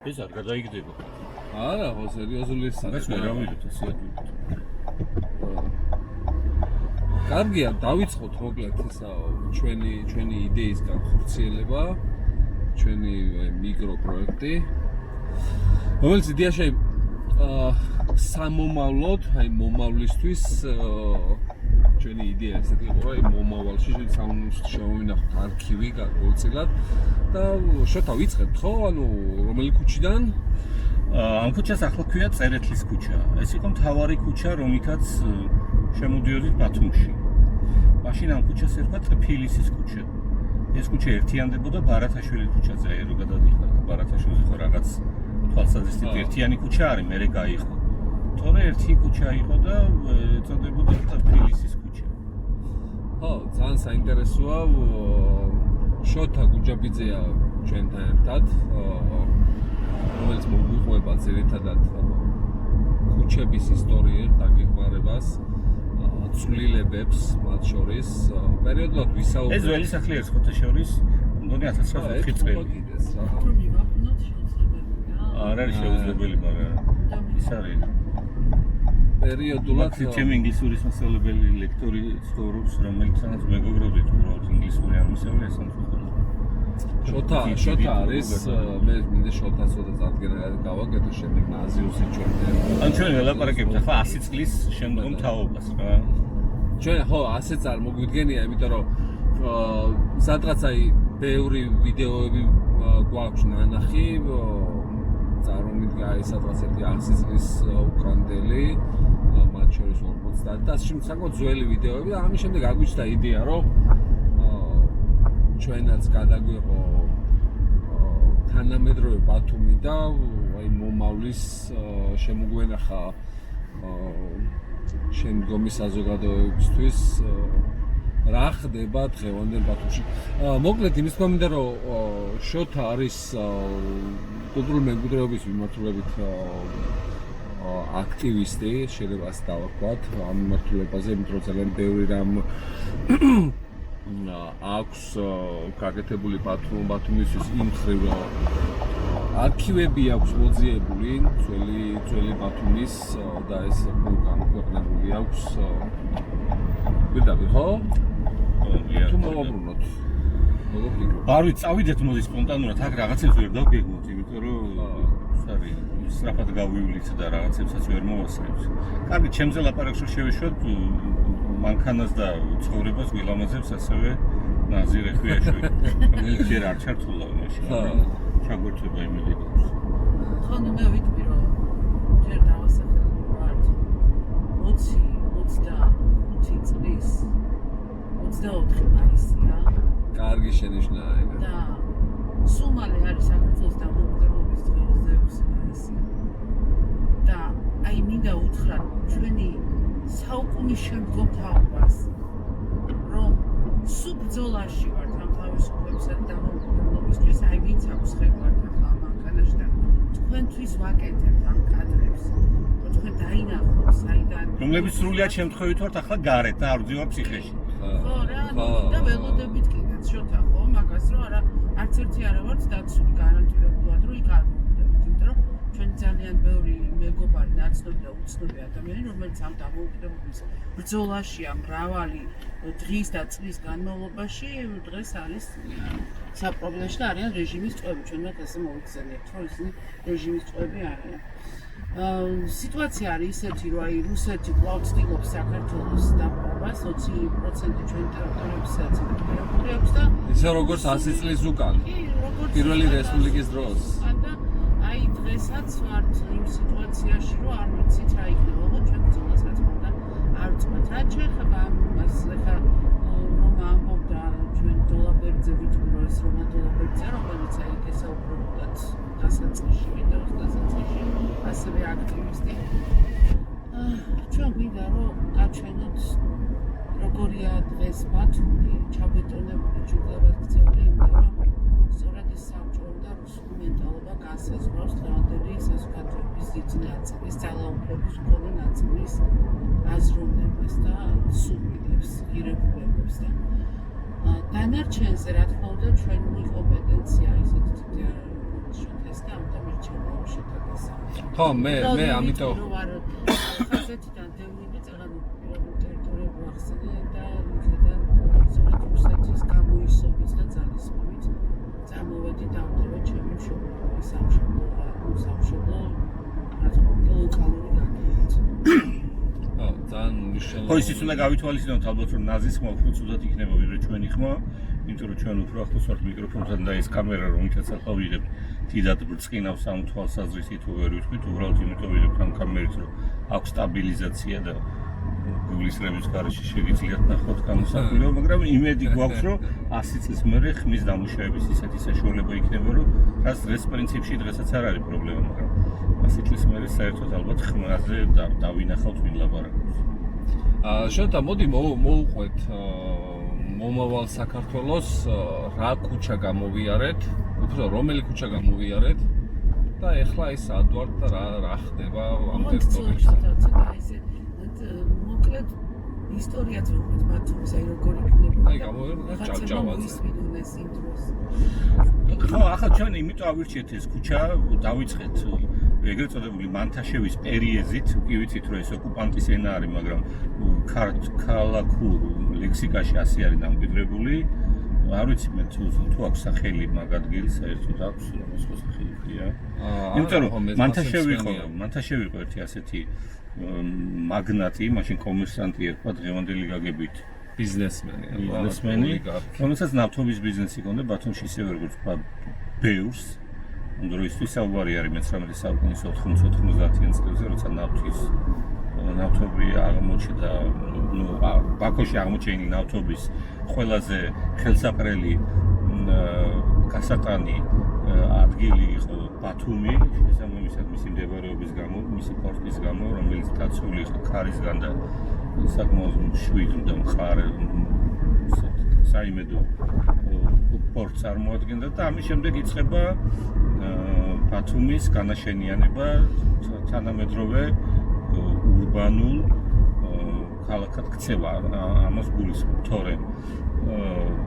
ეს არ გადაიგდება. არა, ხო სერიოზული ეს ვერ ავიდოთ ესე. კარგია, დავიწყოთ მოკლედ ისა ჩვენი იდეის განხორციელება, ჩვენი მიკროპროექტი. რომელიც იდეაში სამომავლოდ, მომავლისთვის ჩვენი იდეა ესეთი იყო, რომ მომავალში შევინახოთ არქივი გარკვეულწილად და შოთა ვიწყებთ ხო? ანუ რომელი ქუჩიდან? ამ ქუჩას ახლა ქვია წერეთლის ქუჩა. ეს იყო მთავარი ქუჩა, რომლითაც შემოდიოდით ბათუმში. მაშინ ამ ქუჩას ერქვა ტფილისის ქუჩა. ეს ქუჩა ერთიანდებოდა ბარათაშვილის ქუჩაზე, რო გადადიხარ, ბარათაშვილზე ხო რაღაც თვალსაზრისით ერთიანი ქუჩა არის, მერე გაიხო. თორე ერთი ქუჩა იყო და ეწოდებოდა ტფილისის ქუჩა. ხო, ძალიან საინტერესოა. შოთა გუჯაბიძეა ჩვენთან ერთად, რომელიც მოგვიყვება ძირითადად ქუჩების ისტორიებს, დაგეგმარებას, ცვლილებებს მათ შორის. პერიოდულად ვისაუბრეთ. ეს ძველი სახლი არის ხოთაშორის, მგონი 1904 წელი. არ არის შეუძლებელი, მაგრამ ის არის. პერიოდულად ჩემი ინგლისურის მასწავლებელი ლექტორი ცხოვრობს, რომელიც მეგობრობით უბრალოდ ინგლისური არ მისწავლია სამწუხაროდ. შოთა არის, მე მინდა შოთასოდეს ადგენა გავაკეთო შემდეგ ნაზიუსი ჩვენ. ან ჩვენ ველაპარაკებთ ახლა 100 წლის შემდგომ თაობას რა. ჩვენ ხო 100 წელი მოგვიდგენია, იმიტომ რომ სადღაც აი ბევრი ვიდეოები გვაქვს ნანახი, წარმომიდგა აი სადღაც 100 წლის უკანდელი, მათ შორის 50 და საკმაოდ ძველი ვიდეოები და ამის შემდეგ აგვიჩნდა იდეა, რომ ჩვენაც გადაგვიყო თანამედროვე ბათუმი და აი მომავლის შემოგვენახა შემდგომი საზოგადოებისთვის რა ხდება დღევანდელ ბათუმში. მოკლედ იმის თქმა მინდა რომ შოთა არის კულტურული მემკვიდრეობის მიმართულებით აქტივისტი, შეიძლება ასე დავაქვათ, ამ მიმართულებაზე, იმიტომ რომ ძალიან ბევრი რამ აქვს გაკეთებული ბათუმისთვის იმ მხრივ არქივები აქვს მოძიებული ძველი ბათუმის და ეს გამოქვეყნებული აქვს პირდაპირ ხო? თუ მოვაბრუნოთ. არ ვიცი, წავიდეთ მოდი სპონტანურად, აქ რაღაცებს ვერ დავგეგმოთ, იმიტომ რომ სარი სწრაფად გავივლით და რაღაცებსაც ვერ მოვასწრებთ. კარგი, ჩემზე ლაპარაკს რო შევეშვათ, მანქანას და ცხოვრებას გილამაზებს ასევე ნაზირე ხვიაშვილი. რომელიც ჯერ არ ჩართულა მაშინ. ჩაგვერთვება იმედი გვაქვს. ხო, ნუ მე ვიტყვი რომ ჯერ დავასახელე ვართ 25 წლის 24 მაისია. კარგი შენიშვნა ეგ. და სულ მალე არის საქართველოს დამოუკიდებლობის დღე 26 მაისია. და აი მინდა უთხრათ ჩვენი საუკუნის შემდგომ თაობას, რომ სულ ბრძოლაში ვართ ამ თავისუფლებისა და დამოუკიდებლობისთვის, აი ვინც აქვს ხეგვართ ახლა ამ მანქანაში და თქვენთვის ვაკეთებთ ამ კადრებს, რომ თქვენ დაინახოთ საიდან რომლებიც სრულიად შემთხვევით ვართ ახლა გარეთ და არ ვძივარ ψυχეში. ხო რა, და ველოდებით კიდეც შოთა ხო, მაგას რომ არც ერთი არა ვართ დაცული გარანტირებულად, რომ იქ არ მოვიდებით, იმიტომ რომ ჩვენ ძალიან ბევრი მეგობარი, ნაცნობი და უცნობი ადამიანი, რომელიც ამ დამოუკიდებლობის ბრძოლაშია მრავალი დღის და წლის განმავლობაში, დღეს არის საპრობლემოში და არიან რეჟიმის წვევები. ჩვენ მათ ასე მოვიქცევიათ, რომ ისინი რეჟიმის წვევები არიან. სიტუაცია არის ისეთი, რომ აი რუსეთი კვლავ ცდილობს საქართველოს დაპყრობას, 20% ჩვენი ტერიტორიებისაც ეკუთვნებს და ისე როგორც 100 წლის უკან. პირველი რესპუბლიკის დროს. და აი დღესაც ვართ იმ სიტუაციაში, რომ არ ვიცით რა იქნება, ხო ჩვენ ბრძოლას რა თქმა უნდა არ ვწყვეტ. რა შეეხება ამას ახლა რომ ამბობდა ჩვენ დოლაბერძე ვიტყვი რომ ეს რომა დოლაბერძე რომელიც აი ესაუბრებოდათ დასაწყისში, ვიდეოს დასაწყისში, ასევე აქტივისტი. ჩვენ გვინდა რომ გაჩვენოთ როგორია დღეს ბათუმი ჩაბეტონებული ჯგუფებად ქცეული, იმიტომ რომ სწორედ ეს საბჭოური და რუსული მენტალობა განსაზღვრავს დღევანდელი საზოგადოების დიდ ნაწილის, ძალაუფლების მქონე ნაწილის აზროვნებას და სულიდებს, ღირებულებებს და დანარჩენზე რა თქმა უნდა ჩვენ მიკომპეტენცია ისეთი დიდი გადაიდეს და ამიტომ ირჩევა შეტაკისა. ხო, მე ამიტომ ხაზეთიდან დევნილი წაღანი პირობითი ტერიტორიები ახსენე და იქიდან სწორედ რუსეთის გამოისობით და ძალისხმევით წამოვედი დავდევა ჩემი მშობლური სამშობლო ლოკალური გაგებით. ძალიან მნიშვნელოვანი. ხო, ისიც უნდა გავითვალისწინოთ ალბათ რომ ნაზის ხმა უფრო ცუდად იქნება ვიდრე ჩვენი ხმა, იმიტომ რომ ჩვენ უფრო ახლოს ვართ მიკროფონთან და ეს კამერა რომელსაც ახლა ვიღებთ დიდად ბრწყინავს ამ თვალსაზრისით თუ ვერ ვიტყვით, უბრალოდ იმიტომ ვიღებთ ამ კამერით რომ აქვს სტაბილიზაცია და გულისრევის გარეშე შეგიძლიათ ნახოთ გამოსახულება, მაგრამ იმედი გვაქვს რომ 100 წლის მერე ხმის დამუშავების ისეთი საშუალება იქნება რომ რაც დღეს პრინციპში დღესაც არ არის პრობლემა, მაგრამ 100 წლის მერე საერთოდ ალბათ ხმაზე დავინახავთ ვილაპარაკოთ. შოთა მოდი მოუყვეთ მომავალ საქართველოს რა ქუჩა გამოვიარეთ, უფრო რომელი ქუჩა გამოვიარეთ და ეხლა ის ადვარდ და რა ხდება ამ ტერიტორიაზე. მოკლედ ისტორიაც ვუყურებთ ბათუმის, აი როგორ იქნებოდა. აი გამოვიარეთ ჭავჭავაძე. ისმინონეს იმ დროს. ხო, ახლა ჩვენ იმიტომ ავირჩიეთ ეს ქუჩა, დავიწყეთ ეგრეთ წოდებული მანთაშევის პერიეზით, კი ვიცით რომ ეს ოკუპანტის ენა არის, მაგრამ ქალაქურ ლექსიკაში ასე არის დამკვიდრებული. არ ვიცი მე თუ აქვს სახელი მაგ ადგილი საერთოდ აქვს, რომ ეს სახელი ქვია. იმიტომ რომ მანთაშევი იყო ერთი ასეთი მაგნატი, მაშინ კომერსანტი ერქვა დღევანდელი გაგებით ბიზნესმენი, რომელსაც ნავთობის ბიზნესი ჰქონდა ბათუმში ისევე როგორც ბევრს. დროისთვის საუბარი არის მე-19 საუკუნის 90-90-იან წლებზე, როცა ნავთობი აღმოჩნდა, ბაქოში აღმოჩენილი ნავთობის ყველაზე ხელსაყრელი გასატანი ადგილი იყო ბათუმი, შესაბამისად მისი მდებარეობის გამო, მისი პორტის გამო, რომელიც დაცული იყო ქარისგან და საკმაოდ მშვიდ და მხარე საიმედო პორტს წარმოადგენდა და ამის შემდეგ იწყება ბათუმის განაშენიანება თანამედროვე ურბანულ ქალაქად ქცევა, ამას გულისხმობ, თორემ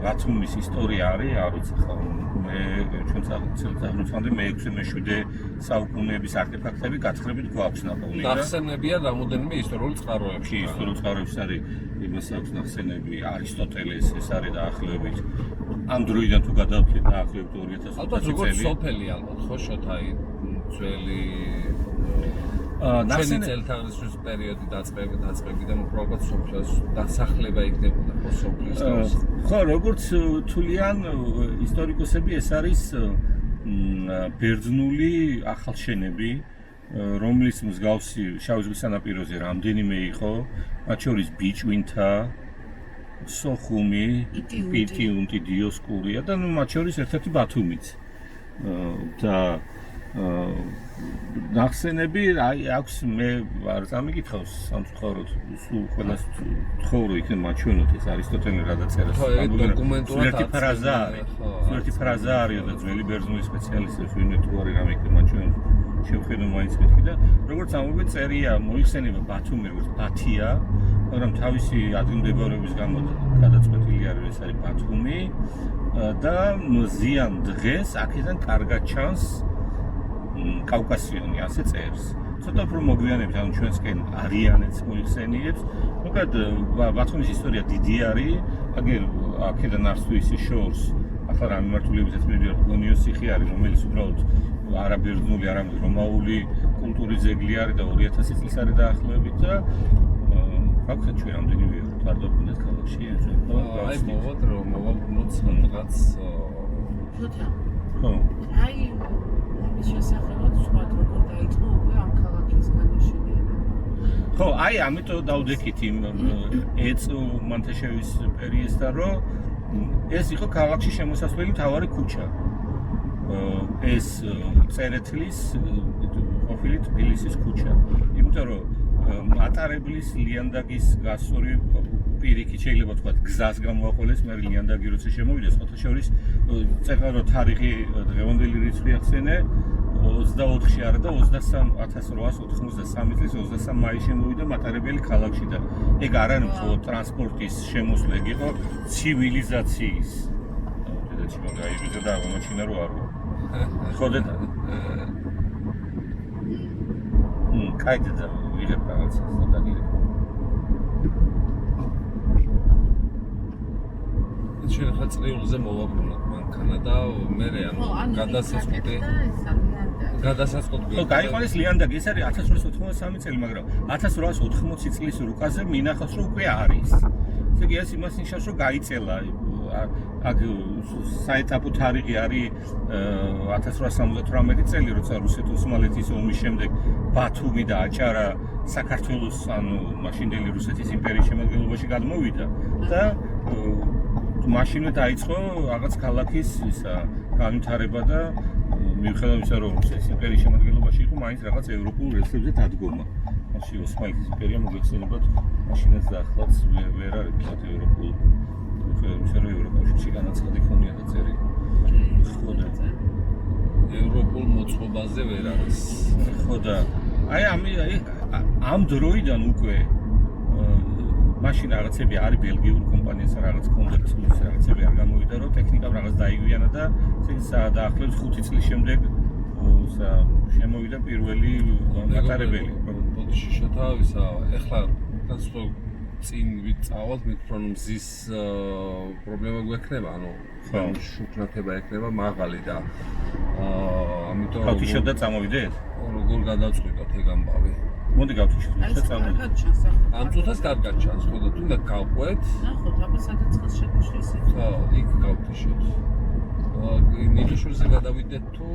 ბათუმის ისტორია არ ვიცი ხო ჩვენ წაგვიწევთ მე-6 მე-7 საუკუნეების არტეფაქტები გათხრებით გვაქვს ნაპოვნი და ნახსენებია რამოდენიმე ისტორიულ წყაროებში. ისტორიულ წყაროებში არის იმას აქვს ნახსენები არისტოტელეს, ეს არის დაახლოებით ამ დროიდან თუ გადავთვლით დაახლოებით 2000 წელი. ალბათ როგორც სოფელი ალბათ ხო შოთაი ძველი ჩვენი წელთაღრიცხვის პერიოდი დაწყებიდან უბრალოდ სოფლის დასახლება იქნებოდა ხო სოფლის გავს. ხო, როგორც თვლიან ისტორიკოსები, ეს არის ბერძნული ახალშენები, რომლის მსგავსი შავი ზღვის სანაპიროზე რამდენიმე იყო, მათ შორის ბიჭვინთა, სოხუმი, პიტიუნტი, დიოსკურია და მათ შორის ერთ-ერთი ბათუმიც. და ნახსენები აქვს მე არ წამიკითხავს სამწუხაროდ სულ ყველას თხოვრო იქნებ მაჩვენოთ ეს არისტოტელე რადაწერას ერთი ფრაზა არის და ძველი ბერძნული სპეციალისტები ვინმე თუ არის რამე იქნებ მაჩვენოთ შევხედო მაინც მეთქი და როგორც ამბობენ წერია მოიხსენება ბათუმი როგორც ბათია მაგრამ თავისი ადგილმდებარეობის გამო გადაწყვეტილი არის ეს არის ბათუმი და მზიან დღეს აქედან კარგად ჩანს კავკასიონი ასე წერს. ცოტა უფრო მოგვიანებით ანუ ჩვენსკენ არიანეთს მოიხსენიებს. მოკლედ ბათუმის ისტორია დიდი არის. აქედან არც თუ ისე შორს ახლა რა მიმართულებითაც მივიდივართ გონიოს ციხე არის, რომელიც უბრალოდ არაბერძნული, არამედ რომაული კულტურის ძეგლი არის და 2000 წლის არის დაახლოებით და ფაქტობრივად ჩვენ რამდენიმე ვარდობუნეთ ქალაქში ეს აი მოვაბრუნოთ რაღაც ხო აი შესაძლოა სხვა როგორ დაიწყო უკვე ამ ქალაქის განაშენიანება. ხო, აი ამიტომ დავდექით იმ ეწო მანთაშევის პერიოდსთან, რომ ეს იყო ქალაქში შემოსასვლელი მთავარი ქუჩა. ეს წერეთლის ყოფილი თბილისის ქუჩა. იმიტომ რომ მატარებლის ლიანდაგის გასწორი პირიქით შეიძლება თქვა გზას გამოაყოლეს, მე ლიანდაგი როცა შემოვიდეს, ხოთა შორის წერა რომ თარიღი დღევანდელი რიცხვი ახსენე 24-ში არა და 1893 წლის 23 მაისში შემოვიდა მატარებელი ქალაქში და ეგ არ არის მხოლოდ ტრანსპორტის შემოსვლა, ეგ იყო ცივილიზაციის. და ჩიმაგაიბიძა და აღმოჩინა რომ არ ხოდა კაი და ვიღებ რაღაცას და გიგებ ჩვენ ხა წრიულზე მოვაბრუნოთ მანქანა და მე ანუ გადასასწრები ხო, გაიყვანეს ლიანდაგი, ეს არის 1893 წელი, მაგრამ 1880 წლის რუკაზე მინახავს, რომ უკვე არის. ესე იგი, ეს იმას ნიშნავს, რომ გაიწელა. აქ საეტაპო თარიღი არის 1878 წელი, როცა რუსეთ-ოსმალეთის ომის შემდეგ ბათუმი და აჭარა საქართველოს, ანუ მაშინდელი რუსეთის იმპერიის შემადგენლობაში გადმოვიდა და მაშინვე დაიწყო რაღაც ქალაქის ისა განვითარება და მიუხედავად იმისა, რომ ეს იმპერიის შემადგენლობაში იყო, მაინც რაღაც ევროპულ რელსებზე დადგომა. მაშინ ოსმალეთის იმპერია მოგეხსენებათ, მაშინაც და ახლაც ვერ არის თქვათ ევროპულ. მიუხედავად იმისა, რომ ევროპაში განაცხადი ქონია და წერილი. ხოდა ევროპულ მოწყობაზე ვერ არის. ხოდა აი ამ დროიდან უკვე მაშინ რაღაცები არის ბელგიური კომპანიისა რაღაც კონდექს რაღაცები არ გამოვიდა რომ ტექნიკამ რაღაც დაიგვიანა და დაახლოებით 5 წლის შემდეგ შემოვიდა პირველი მატარებელი. ბოდიში შეთავისა ეხლა თასო წინ ვიწავალთ მითხრა რომ მზის პრობლემა გვექნება ანუ შუქნათება ექნება მაღალი და ამიტომ გავთიშოთ და წამოვიდეთ? როგორ გადავწყვიტოთ ეგ ამბავი? მოდი გავთიშოთ და წამოვიდეთ. ამ წუთას კარგად ჩანს ხო და თუნდაც გავყვეთ? ნახოთ აბა სადაც ხალხს შეგვიშლის. ხო, იქ გავთიშოთ. ნილიშვილზე გადავიდეთ თუ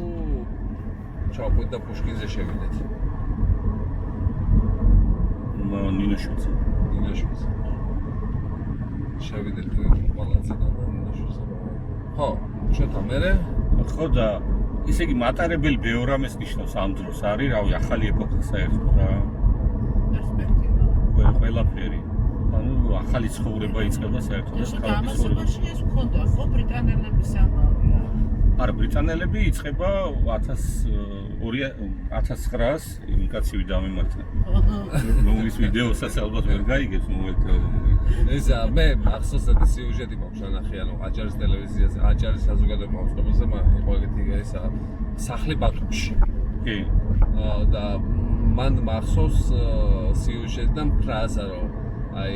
ჩავყვეთ და პუშკინზე შევიდეთ? ნილიშვილზე. შევიდეთ პალაციდან და ნილიშვილზე. ხო, შეთა მერე? ხო და ისე იგი მატარებელი ბევრ ამას ნიშნავს ამ დროს არის, რავი, ახალი ეპოქა საერთოდ რა. პერსპექტივა. ყველაფერი. ანუ ახალი ცხოვრება იწყება საერთოდ ეს ქალაქის ცხოვრება. ეს მქონდა ხო ბრიტანელების ამბავია. არა, ბრიტანელები იწყება 1900 იმკაცივი დამემართა. რომლის ვიდეოსაც ალბათ ვერ გაიგებს მომექცევა. ესა მე ახსოვს და სიუჟეტი მაქვს ანახი ანუ აჭარის ტელევიზიაზე აჭარის საზოგადოებრივ მოწყობაზე იყო ეგეთი ესა სახლი ბათუმში. კი. და მან მახსოვს სიუჟეტიდან ფრაზა რომ აი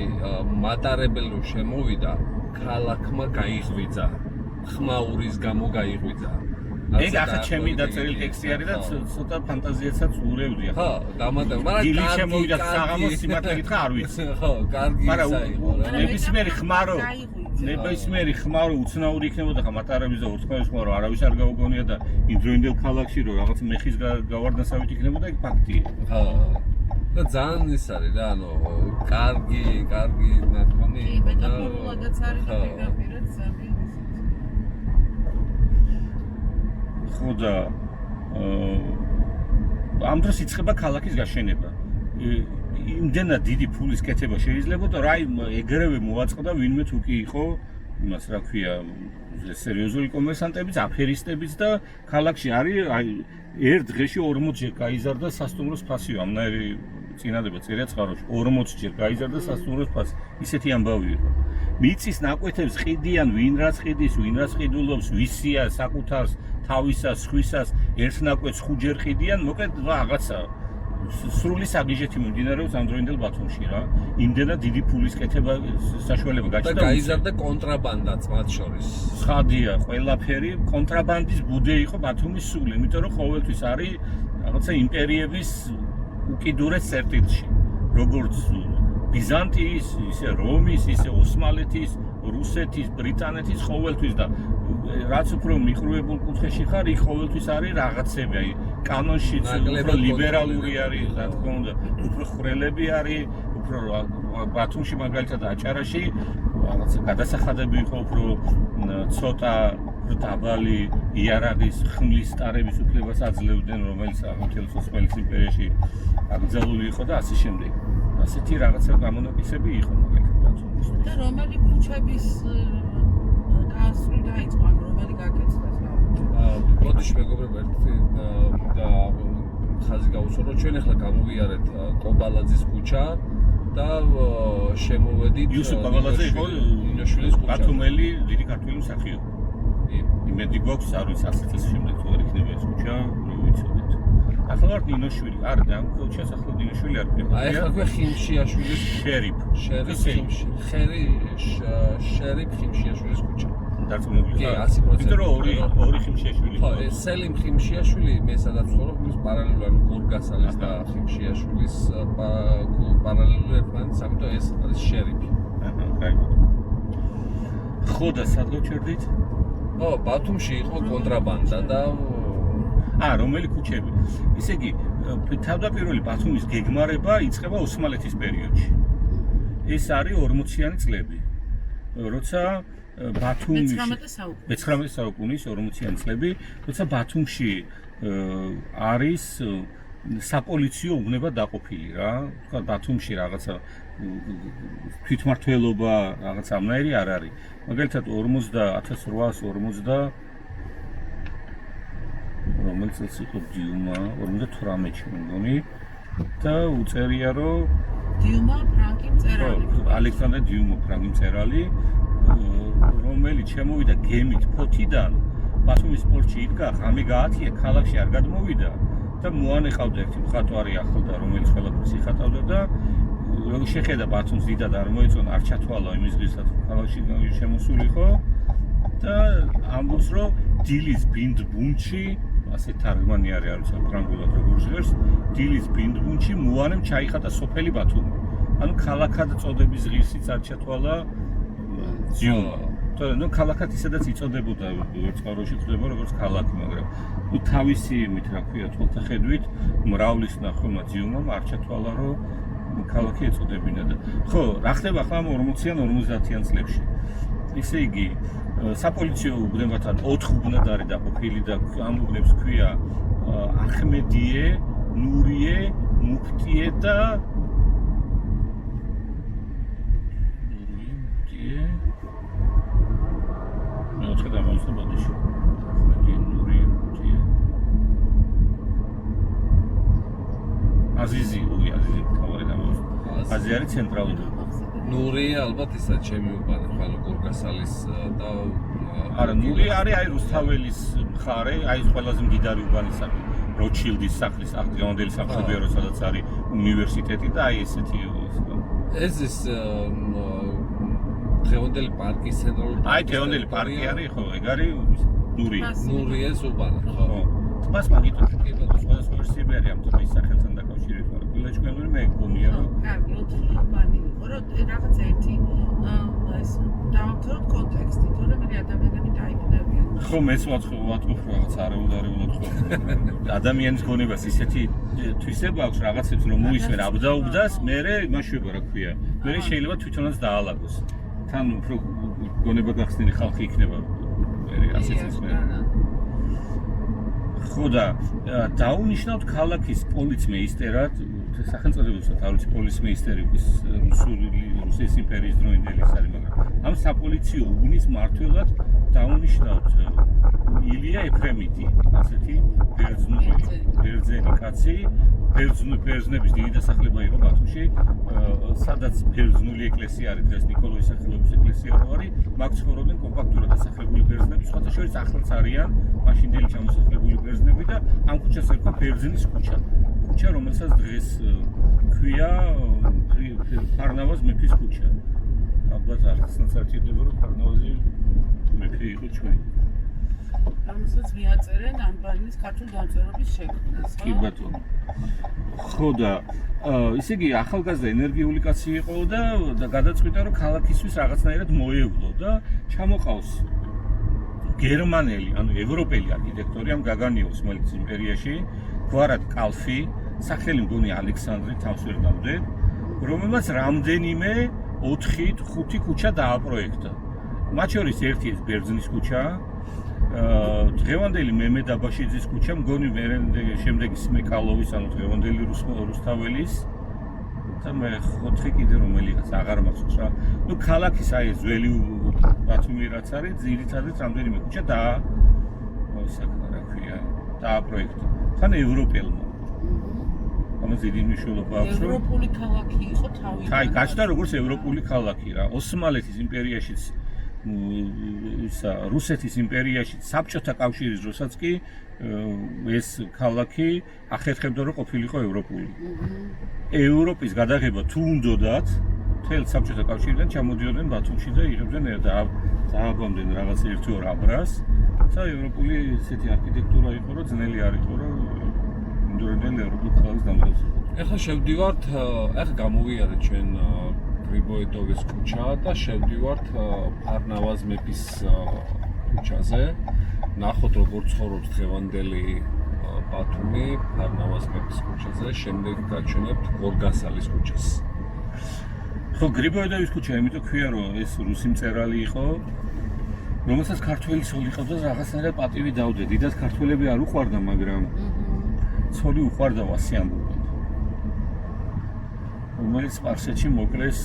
მატარებელი შემოვიდა ქალაქმა გაიღვიძა ხმაურის გამო გაიღვიძა. ეგ ახლა ჩემი დაწერილი ტექსტი არის და ცოტა ფანტაზიასაც ურევდია. ხო, დამატებ, მაგრამ დილით შემოვიდა საღამოს სიმართლე გითხრა არ ვიცი. ხო, კარგი ისა იყო რა. ნებისმიერი ხმარო უცნაური იქნებოდა ხა მატარების და ურთმების ხმარო არავის არ გაუგონია და იმდროინდელ ქალაქში რომ რაღაც მეხის გავარდნასავით იქნებოდა ეგ ფაქტია. ხო. და ძალიან ის არის რა, ანუ კარგი ნათქვამი. კი, მეტაფორულადაც არის და პირდაპირაც ზამი. ხო და ამ დროს იწყება ქალაქის გაშენება. იმდენად დიდი ფულის კეთება შეიძლება და რა ეგრევე მოაწყდა ვინმე თუ კი იყო იმას რა ქვია სერიოზული კომერსანტებიც, აფერისტებიც და ქალაქში არის აი ერთ დღეში 40 ჯერ გაიზარდა სასტუმროს ფასი, ამნაირი წინადება წერია წყაროში 40 ჯერ გაიზარდა სასტუმროს ფასი. ისეთი ამბავი იყო. მიწის ნაკვეთებს ყიდიან, ვინ რაც ყიდის, ვინ რაც ყიდულობს, ვისია საკუთარს, თავისას, სხვისას, ერთ ნაკვეთს 5 ჯერ ყიდიან, მოკლედ რაღაცა სრული საგიჟეთი მიმდინარეობს ამდროინდელ ბათუმში რა. იმდენად დიდი ფულის კეთება საშუალება გაჩნდა. და გაიზარდა კონტრაბანდაც მათ შორის. ცხადია, ყველაფერი კონტრაბანდის ბუდე იყო ბათუმის სული, იმიტომ რომ ყოველთვის არის რაღაცა იმპერიების უკიდურეს წერტილში. როგორც ბიზანტიის, ისე რომის, ისე ოსმალეთის, რუსეთის, ბრიტანეთის ყოველთვის და რაც უფრო მიყრუებულ კუთხეში ხარ, იქ ყოველთვის არის რაღაცები, აი კანონშიც უფრო ლიბერალური არის, რა თქმა უნდა, უფრო ხრელები არის, უფრო ბათუმში მაგალითად აჭარაში რაღაცა გადასახადები იყო უფრო ცოტა დაბალი იარაღის ხმლის სტარების უფლებას აძლევდნენ, რომელიც აღმოსავლეთის ოსმალეთის იმპერიაში აკრძალული იყო და ასე შემდეგ. ასეთი რაღაცა გამონაკლისები იყო მაგალითად ბათუმის. და რომელი ქუჩების გასწვრი დაიწყო, რომელი გაკეთდა? ბოდიში მეგობრებო, ერთი და ხაზი გავუსვა, რომ ჩვენ ახლა გამოვიარეთ კობალაძის ქუჩა და შემოვედით იუსუფ კობალაძე იყო ნინოშვილის ქუჩა. ბათუმელი დიდი ქართველი მსახიობი. იმედი გვაქვს არ ვიცი 100 წლის შემდეგ თუ არ იქნება ეს ქუჩა, რო ვიცოდეთ. ახლა ვარ დინოშვილი, არა და ამ ქუჩას ახლა დინოშვილი არ ქვია. აი ახლა ქვე ხიმშიაშვილის შერიფ. შერიფ ხიმშიაშვილის ქუჩა. დარწმუნებული კი, ხარ? 100%. იმიტომ რომ ორი ხიმშიაშვილი. ხო, სელიმ ხიმშიაშვილი მე სადაც ვცხოვრობ, ის პარალელურად გორგასალის და ხიმშიაშვილის პარალელურად ერთმანეთს, ამიტომ ეს არის შერიფი. აჰა, კაი. ხო და სად გავჩერდით? ო, ბათუმში იყო კონტრაბანდა და რომელი ქუჩები? ისე იგი თავდაპირველი ბათუმის გეგმარება იწყება ოსმალეთის პერიოდში. ეს არის 40-იანი წლები. როცა ბათუმში 19 საუკუნის 40-იანი წლები, როცა ბათუმში არის საპოლიციო უბნება დაყოფილი რა. თქვა ბათუმში რაღაცა თვითმმართველობა რაღაც ამნაირი არ არის. მაგალითად 1850 რომელიც იყო დიუმა 58-ში მგონი და უწერია რომ დიუმა ფრანკი მწერალი. ალექსანდრე დიუმა ფრანკი მწერალი რომელიც შემოვიდა გემით ფოთიდან ბათუმის პორტში იდგა, ღამე გაათია, ქალაქში არ გადმოვიდა და მოანეყავდა ერთი მხატვარი ახლდა, რომელიც ყველაფერს იხატავდა და როგორ შეხედა ბათუმს დიდად არ მოეწონა, არ ჩათვალა იმის დღესაც ქალაქში შემოსულიყო და ამბობს რომ დილის ბინდბუნჩი ასე თარგმანი არის ფრანგულად როგორ ჟღერს დილის ბინდბუნჩი მოანემ ჩაიხატა სოფელი ბათუმი. ანუ ქალაქად წოდების ღირსიც არ ჩათვალა ძიუმა. ну ქალაქად ისედაც იწოდებოდა ვერცხაროში ხდება როგორც ქალაქი, მაგრამ ну თავისი იმით რა ქვია თვალთახედვით მრავლის ნახულმა ძიუმამ არ ჩათვალა რომ ქალაქი ეწოდებინა და ხო რა ხდება ახლა 40-იან 50-იან წლებში. ისე იგი საპოლიციო უბნებათან 4 უბნად არის დაყოფილი და ამ უბნებს ქვია ახმედიე, ნურიე, მუფტიე და აზიზი თავარი დამოუკიდებელი. აზი არის ცენტრალური. ნური ალბათ ისა ჩემი უბანი ხალ გორგასალის და არა ნური არის აი რუსთაველის მხარე, აი ყველაზე მდიდარი უბანისაკი. როჩილდის სახლის აღდგენილი სამხედრო სადაც არის უნივერსიტეტი და აი ესეთი ეს ის დღევანდელი პარკის ცენტრალური აი დღევანდელი პარკი არის ხო ეგ არის ნურიეს უბანი ხო მას მაგითო სხვადასხვა ვერსიები ამ თემის სახელთან დაკავშირებით მაგრამ გულაჩქენური მე გონია რომ კარგი უბანი იყო რომ რაღაც ერთი ეს დავამთავროთ კონტექსტი თორემ მე ადამიანები დაიწყებიან ხო მეც ვატყობ რაღაც არეულადარეულად ხო ადამიანის გონებას ისეთი თვისება აქვს რაღაცებს რომ მოისმენ აბდაუბდას მე იმაშვება რა ქვია მე შეიძლება თვითონაც დაალაგოს თან უფრო გონება გახსნილი ხალხი იქნება ასეც ისმენ ხო და დაუნიშნავთ ქალაქის პოლიცმეისტერად სახელმწიფოებრივ თავის პოლიცმეისტერების რუსეთის იმპერიის დროინდელი ის არის მაგრამ ამ საპოლიციო უბნის მმართველად დაუნიშნავთ ილია ეფრემიდი ასეთი ბერძენი კაცი ბერძნების დიდი დასახლება იყო ბათუმში სადაც ბერძნული ეკლესია არის დღეს ნიკოლოვის სახელობის ეკლესია რო არის მაგ ცხოვრობენ კომპაქტურად დასახლებული ბერძნები სხვათა შორის ახლაც არიან მაშინდელი ჩამოსახლებული ბერძნები და ამ ქუჩას ერქვა ბერძნის ქუჩა ქუჩა რომელსაც დღეს ქვია ფარნავაზ მეფის ქუჩა ალბათ ახსნაც არჩევდება რომ ფარნავაზი მეფე იყო ჩვენ რომელსაც მიაწერენ ანბანის ქართულ დამწერლობის შექმნას კი ბატონო ხო და ისე იგი ახალგაზრდა ენერგიული კაცი იყო და გადაწყვიტა რომ ქალაქისთვის რაღაცნაირად მოევლო და ჩამოყავს გერმანელი ანუ ევროპელი არქიტექტორი ამ გაგანია ოსმალეთის იმპერიაში გვარად კალფი სახელი მგონი ალექსანდრე თავს ვერ დავდებ რომელმაც რამდენიმე 4-5 ქუჩა დააპროექტა მათ შორის ერთი ეს ბერძნის ქუჩა დღევანდელი მემედ აბაშიძის ქუჩა მგონი შემდეგი სმეკალოვის ანუ დღევანდელი რუსთაველის და მე 4 კიდე რომელიღაც აღარ მახსოვს რა ნუ ქალაქის აი ძველი ბათუმი რაც არის ძირითადად რამდენიმე ქუჩა და რა ქვია დააპროექტა თან ევროპელმა ამას დიდი მნიშვნელობა აქვს რომ ევროპული ქალაქი იყო თავიდან აი გაჩნდა როგორც ევროპული ქალაქი რა ოსმალეთის იმპერიაშიც ისა რუსეთის იმპერიაში საბჭოთა კავშირის დროსაც კი ეს ქალაქი ახერხებდა რომ ყოფილიყო ევროპული. ევროპის გადაღება თუ უნდათ მთელ საბჭოთა კავშირიდან ჩამოდიოდნენ ბათუმში და იღებდნენ დააბამდნენ რაღაც 1-2 აბრას და ევროპული ესეთი არქიტექტურა იყო რომ ძნელი არ იყო რომ ინდოეთიდან ევროპულ ქალაქს დამდგეს. ეხლა შევდივართ, ეხლა გამოვიარეთ ჩვენ გრიბოედოვის ქუჩა და შევდივართ ფარნავაზ მეფის ქუჩაზე. ნახოთ როგორ ცხოვრობს დღევანდელი ბათუმი ფარნავაზ მეფის ქუჩაზე, შემდეგ გაჩვენებთ გორგასალის ქუჩას. ხო, გრიბოედოვის ქუჩა, იმიტომ ქვია რომ ეს რუსი მწერალი იყო, რომელსაც ქართველი ცოლი ყავდა და რაღაცნაირად პატივი დავდე. დიდად ქართველები არ უყვარდა, მაგრამ ცოლი უყვარდა ვასი ამბობენ. რომელიც სპარსეთში მოკლეს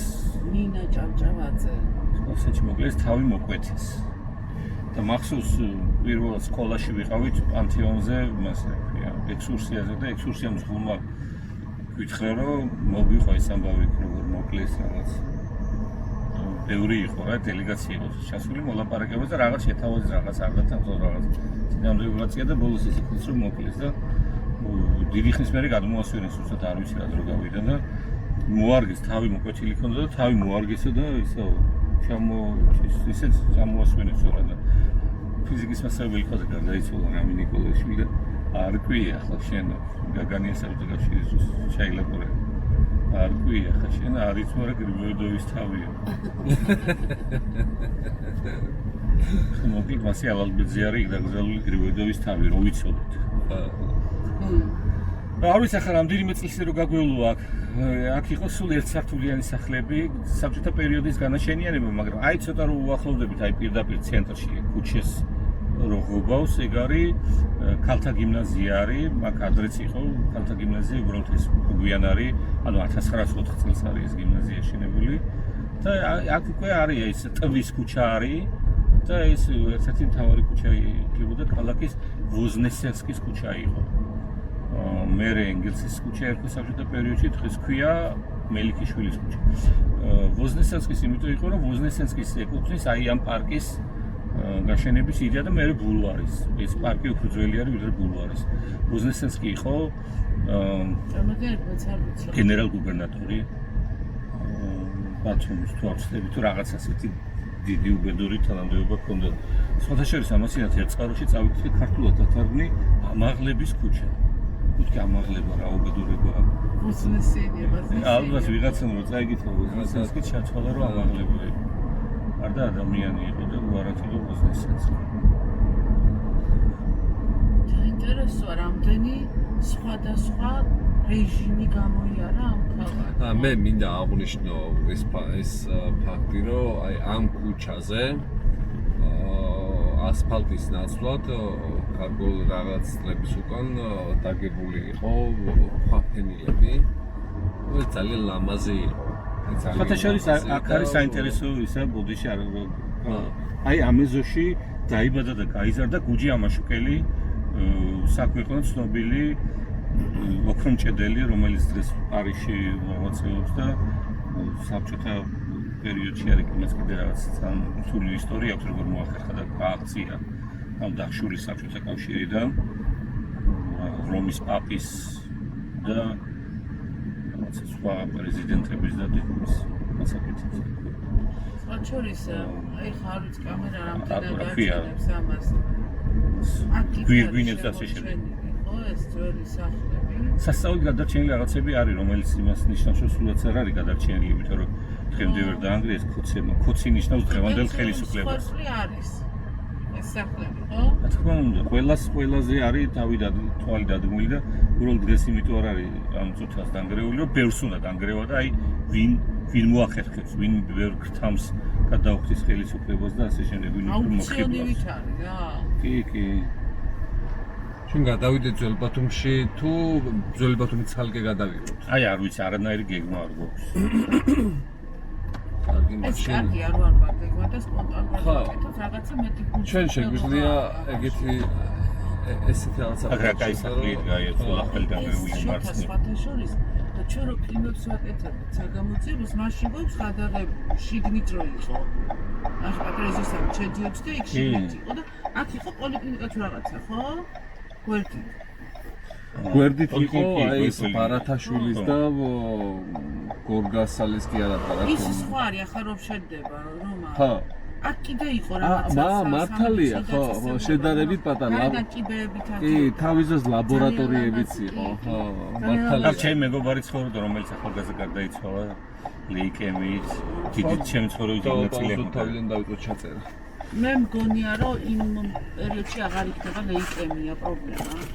ნინა ჭავჭავაძე. სპარსეთში მოკლეს თავი მოკვეთის. და მახსოვს პირველად სკოლაში ვიყავით პანთეონზე, მასე ქვია, ექსკურსიაზე და ექსკურსია მსხვილმა გითხრა რომ მოგვიყვა ეს ამბავი როგორ მოკლეს რაღაც. ბევრი იყო რა, დელეგაცია იყო ჩასული მოლაპარაკებაზე და რაღაც შეთავაზეს რაღაც აღარდა რაღაც. სინამდვილეა და ბოლოს ის იქნეს რომ მოკლეს და დიდი ხნის მერე გადმოასვენეს უბრალოდ არ ვიცი რა დრო გავიდა და მოარგეს თავი მოკვეთილი ქონდა და თავი მოარგესა და ისე ჩამოასვენეს რა და ფიზიკის მასწავლებელი ყავდა გარდაიცვალა რამი ნიკოლაშვილი და არ კვია ხა შენ გაგანია საბჭოთაშორის ჩაილაპორე არ კვია ხა შენ არ იცვარა გრიბოედოვის თავია მოკლედ მასე ავალბეძე არის დაგზავნილი გრიბოედოვის თავი რო ვიცოდეთ არ ვიცი ახლა რამდენიმე წლის რო გაგვეულო აქ იყო სულ ერთსართულიანი სახლები საბჭოთა პერიოდის განაშენიანება მაგრამ აი ცოტა რო უახლოვდებით აი პირდაპირ ცენტრში ქუჩეს რო ღვბავს ეგ არის ქალთა გიმნაზია არის მაგ ადრეც იყო ქალთა გიმნაზია უბრალოდ ეს გვიან არის ანუ 1904 წელს არის ეს გიმნაზია შენებული და აქ უკვე არის ეს ტბის ქუჩა არის და ეს ერთ-ერთი მთავარი ქუჩა იქნებოდა ქალაქის ვოზნესენსკის ქუჩა იყო მერე ენგელსის ქუჩა ერქვა საბჭოთა პერიოდში დღეს ქვია მელიქიშვილის ქუჩა. ვოზნესენსკის იმიტომ იყო რომ ვოზნესენსკის ეკუთვნის აი ამ პარკის გაშენების იდეა და მერე ბულვარის. ეს პარკი უფრო ძველი არის ვიდრე ბულვარის. ვოზნესენსკი იყო გენერალ-გუბერნატორი ბათუმის თუ ახსნები თუ რაღაც ასეთი დიდი უბედური თანამდებობა ჰქონდა. სხვათა შორის ამასინათ ერთ წყაროში წავიქცე ქართულად დათარგმნი ამაღლების ქუჩა. თქო ამაღლება რა უბედურება ალბათ ვიღაცამ რო წაიგითხა ვოზნესენსკი ჩაცვალა რომ ამაღლება იყო არ და ადამიანი იყო და უარად იყო ვოზნესენსკი საინტერესოა რამდენი სხვადასხვა რეჟიმი გამოიარა ამ ქალაქში მე მინდა აღვნიშნო ეს ფაქტი რომ აი ამ ქუჩაზე ასფალტის ნაცვლად კარგო რაღაც წლების უკან დაგებული იყო ქვაფენილები. ეს ძალიან ლამაზი იყო. სხვათა შორის აქ არის საინტერესო ისა ბოდიში აი ამ ეზოში დაიბადა და გაიზარდა გუჯი ამაშუკელი საქმეყო ცნობილი ოქრომჭედელი რომელიც დღეს პარიზში მოღვაწეობს და საბჭოთა პერიოდში არის იმას კიდე რაღაც სული ისტორია აქვს როგორ მოახერხა და გააქცია ამ დახშული საბჭოთა კავშირიდან რომის პაპის და რაღაც სხვა პრეზიდენტების და დედების მასაკეთებს. სხვა შორის აი ხარიც კამერა რამდენად გაჩვენებს ამას. გვირგვინებს ასე შემდეგ. ხო ეს ძველი სახლები. სასწაულად გადარჩენილი რაღაცები არის რომელიც იმას ნიშნავს რომ სულაც არ არის გადარჩენილი იმიტომ რომ დღემდე ვერ დაანგრიეს ქოცი ნიშნავს დღევანდელ ხელისუფლებას. სხვა არის ეს სახლები ხო? რა თქმა უნდა ყველაზე არის თვალი დადგმული და უბრალოდ დღეს იმიტომ არ არის ამ წუთას დანგრეული რომ ბევრს უნდა დანგრევა და აი ვინ მოახერხებს ვინ ვერ გრთამს გადაუხდის ხელისუფლებას და ასე შემდეგ ვინ მოხიბლავს. აუცილებლად არის რა. კი ჩვენ გადავიდეთ ძველ ბათუმში თუ ძველი ბათუმის ცალკე გადავიღოთ? აი არ ვიცი არანაირი გეგმა არ გვაქვს. კარგი ეს მაშინ კარგი არ ვარ გაგეგმა და სპონტანურად ვაკეთებ რაღაცა მეტი ქუჩა. ჩვენ შეგვიძლია ეგეთი ესეთი რაღაცა აგრა კაი საქმეა გაიერთო ახალი დაგრეული მარცხნივ. სხვათა შორის და ჩვენ რო ფილმებს ვაკეთებთ საგამოძიებას მაშინ გვაქვს გადაღებული შიგნით რო იყო აქ პატრიზისთან შედიოდი და იქ კი. შედიოდი იყო და აქ იყო პოლიკლინიკა თუ რაღაცა, ხო? გვერდით. გვერდით კი, იყო კი, აი ეს გვერდით. ბარათაშვილის და გორგასალის კი არა ის სხვა არის, ახლა რომ შედება, რომა. ხა აქ კიდე იყო რაღაცა. მართალია, ხო, შედარებით პატარა. და კიბეებით აქ. კი, თავის დროს ლაბორატორიებიც იყო, ხო, მართალია. აქ ჩემი მეგობარი ცხოვრობდა, რომელიც ახალგაზრდა გარდაიცვალა ლეიკემიით. დიდი ჩემი ცხოვრების ნაწილი და აქვს. თავიდან დავიწყოთ ჩაწერა. მე მგონია რომ იმ პერიოდში აღარ იქნება ლეიკემია პრობლემა.